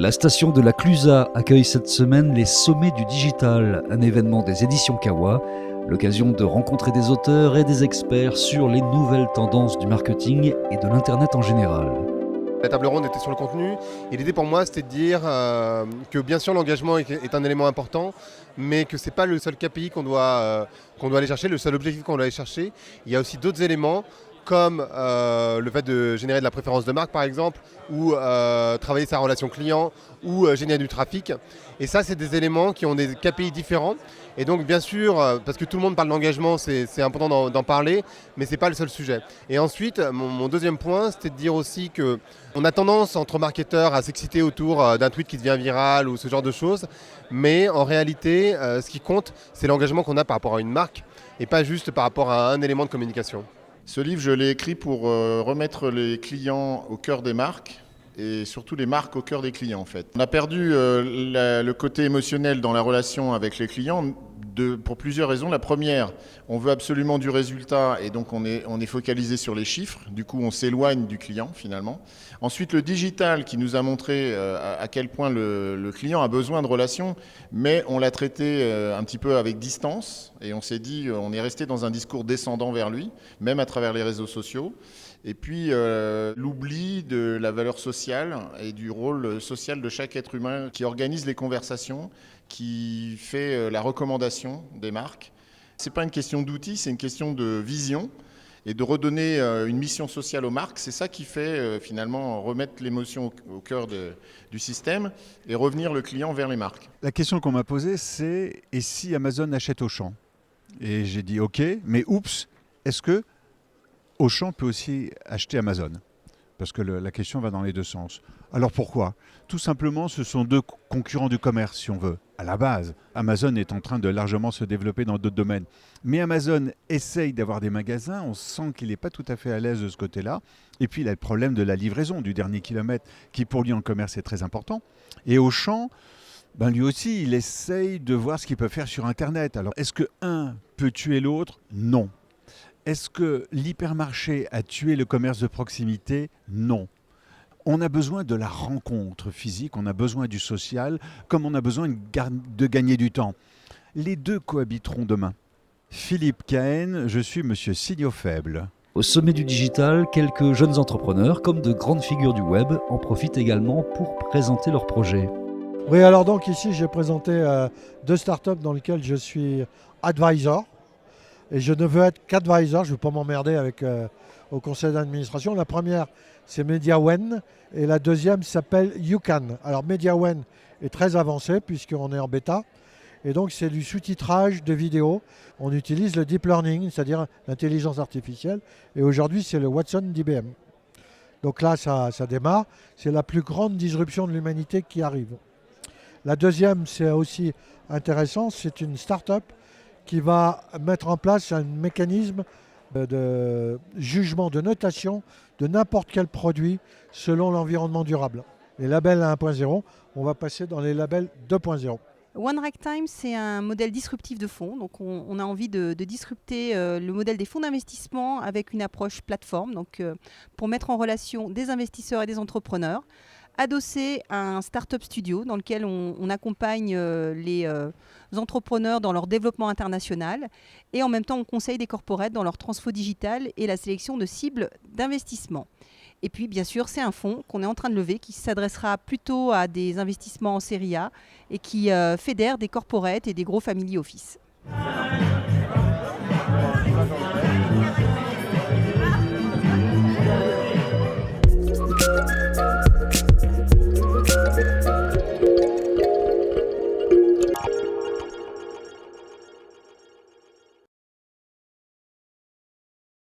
La station de la Clusa accueille cette semaine les Sommets du Digital, un événement des éditions Kawa, l'occasion de rencontrer des auteurs et des experts sur les nouvelles tendances du marketing et de l'Internet en général. La table ronde était sur le contenu et l'idée pour moi c'était de dire que bien sûr l'engagement est un élément important, mais que ce n'est pas le seul KPI qu'on doit aller chercher, le seul objectif qu'on doit aller chercher. Il y a aussi d'autres éléments comme le fait de générer de la préférence de marque par exemple, ou travailler sa relation client, ou générer du trafic. Et ça c'est des éléments qui ont des KPI différents. Et donc bien sûr, parce que tout le monde parle d'engagement, c'est important d'en parler, mais ce n'est pas le seul sujet. Et ensuite, mon deuxième point, c'était de dire aussi qu'on a tendance entre marketeurs à s'exciter autour d'un tweet qui devient viral ou ce genre de choses. Mais en réalité, ce qui compte, c'est l'engagement qu'on a par rapport à une marque et pas juste par rapport à un élément de communication. Ce livre, je l'ai écrit pour remettre les clients au cœur des marques et surtout les marques au cœur des clients en fait. On a perdu le côté émotionnel dans la relation avec les clients pour plusieurs raisons. La première, on veut absolument du résultat et donc on est focalisé sur les chiffres. Du coup, on s'éloigne du client finalement. Ensuite, le digital qui nous a montré à quel point le client a besoin de relations, mais on l'a traité un petit peu avec distance et on s'est dit, on est resté dans un discours descendant vers lui, même à travers les réseaux sociaux. Et puis l'oubli de la valeur sociale et du rôle social de chaque être humain qui organise les conversations, qui fait la recommandation des marques. Ce n'est pas une question d'outils, c'est une question de vision et de redonner une mission sociale aux marques. C'est ça qui fait finalement remettre l'émotion au cœur du système et revenir le client vers les marques. La question qu'on m'a posée, c'est « et si Amazon achète Auchan ?» Et j'ai dit « ok, mais oups, est-ce que Auchan peut aussi acheter Amazon ?» Parce que la question va dans les deux sens. Alors pourquoi ? Tout simplement, ce sont deux concurrents du commerce, si on veut. À la base, Amazon est en train de largement se développer dans d'autres domaines. Mais Amazon essaye d'avoir des magasins, on sent qu'il n'est pas tout à fait à l'aise de ce côté-là. Et puis il a le problème de la livraison, du dernier kilomètre, qui pour lui en commerce est très important. Et Auchan, lui aussi, il essaye de voir ce qu'il peut faire sur Internet. Alors est-ce que un peut tuer l'autre ? Non. Est-ce que l'hypermarché a tué le commerce de proximité ? Non. On a besoin de la rencontre physique, on a besoin du social, comme on a besoin de gagner du temps. Les deux cohabiteront demain. Philippe Cahen, je suis monsieur Signaux Faible. Au sommet du digital, quelques jeunes entrepreneurs, comme de grandes figures du web, en profitent également pour présenter leurs projets. Oui, alors donc ici j'ai présenté deux startups dans lesquelles je suis advisor. Et je ne veux être qu'advisor, je ne veux pas m'emmerder avec au conseil d'administration. La première, c'est MediaWen et la deuxième s'appelle YouCan. Alors MediaWen est très avancé puisqu'on est en bêta. Et donc c'est du sous-titrage de vidéos. On utilise le deep learning, c'est-à-dire l'intelligence artificielle. Et aujourd'hui, c'est le Watson d'IBM. Donc là, ça démarre. C'est la plus grande disruption de l'humanité qui arrive. La deuxième, c'est aussi intéressant, c'est une start-up qui va mettre en place un mécanisme de jugement, de notation de n'importe quel produit selon l'environnement durable. Les labels 1.0, on va passer dans les labels 2.0. One Ragtime, c'est un modèle disruptif de fonds. Donc on a envie de disrupter le modèle des fonds d'investissement avec une approche plateforme, donc, pour mettre en relation des investisseurs et des entrepreneurs, adossé à un startup studio dans lequel on accompagne les entrepreneurs dans leur développement international et en même temps on conseille des corporates dans leur transfo digital et la sélection de cibles d'investissement. Et puis bien sûr c'est un fonds qu'on est en train de lever qui s'adressera plutôt à des investissements en série A et qui fédère des corporates et des gros family office.